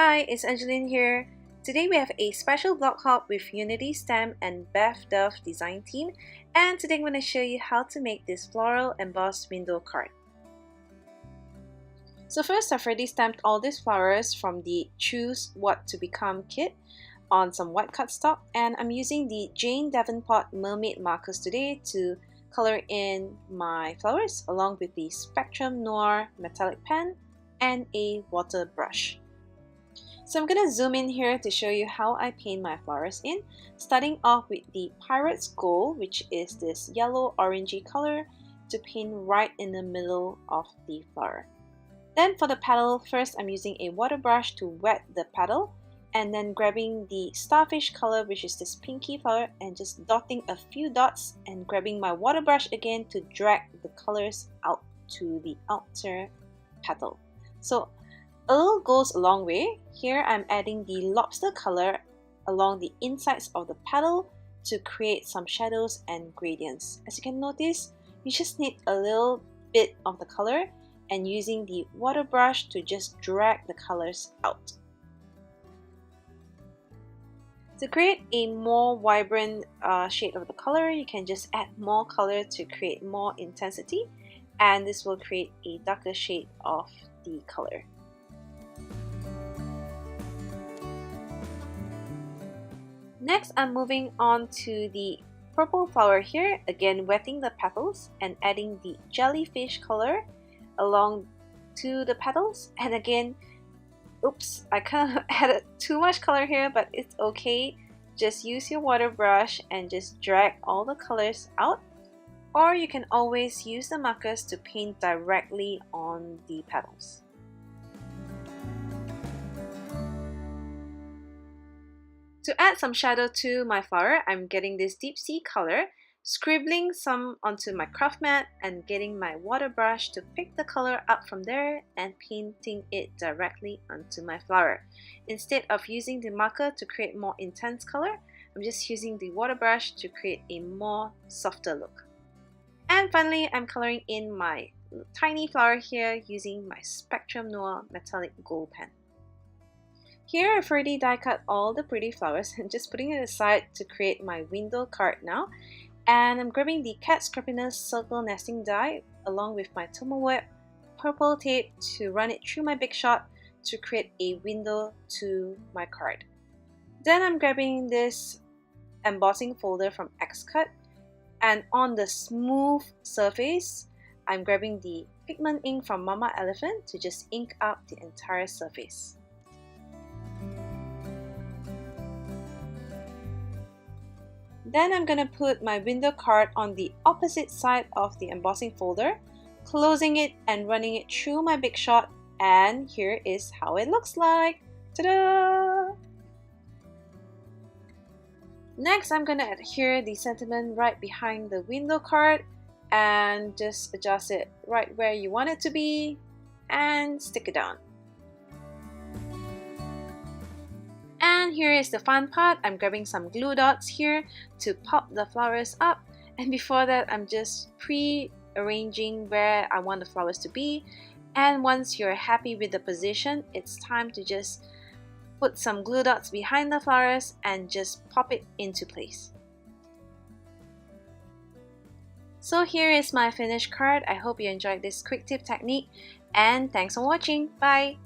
Hi, it's Angeline here. Today we have a special blog hop with Unity Stamp and Beth Duff Design team, and today I'm going to show you how to make this floral embossed window card. So first, I've already stamped all these flowers from the Choose What to Become kit on some white cardstock, and I'm using the Davenport Mermaid markers today to color in my flowers along with the Spectrum Noir metallic pen and a water brush. So I'm going to zoom in here to show you how I paint my flowers in, starting off with the Pirate's Gold, which is this yellow orangey color, to paint right in the middle of the flower. Then for the petal, first I'm using a water brush to wet the petal, and then grabbing the starfish color, which is this pinky flower, and just dotting a few dots and grabbing my water brush again to drag the colors out to the outer petal. So a little goes a long way. Here I'm adding the lobster color along the insides of the petal to create some shadows and gradients. As you can notice, you just need a little bit of the color and using the water brush to just drag the colors out. To create a more vibrant shade of the color, you can just add more color to create more intensity, and this will create a darker shade of the color. Next, I'm moving on to the purple flower here, again wetting the petals and adding the jellyfish color along to the petals. And again, oops, I kind of added too much color here, but it's okay. Just use your water brush and just drag all the colors out. Or you can always use the markers to paint directly on the petals. To add some shadow to my flower, I'm getting this deep sea color, scribbling some onto my craft mat and getting my water brush to pick the color up from there and painting it directly onto my flower. Instead of using the marker to create more intense color, I'm just using the water brush to create a more softer look. And finally, I'm coloring in my tiny flower here using my Spectrum Noir metallic gold pen. Here I've already die cut all the pretty flowers and just putting it aside to create my window card now. And I'm grabbing the Cat Scrappiness circle nesting die along with my Tomo Web purple tape to run it through my big shot to create a window to my card. Then I'm grabbing this embossing folder from Xcut, and on the smooth surface, I'm grabbing the pigment ink from Mama Elephant to just ink up the entire surface. Then I'm going to put my window card on the opposite side of the embossing folder, closing it and running it through my big shot, and here is how it looks like. Ta-da! Next, I'm going to adhere the sentiment right behind the window card and just adjust it right where you want it to be and stick it down. And here is the fun part. I'm grabbing some glue dots here to pop the flowers up, and before that I'm just pre-arranging where I want the flowers to be. And once you're happy with the position, it's time to just put some glue dots behind the flowers and just pop it into place. So here is my finished card. I hope you enjoyed this quick tip technique, and thanks for watching. Bye!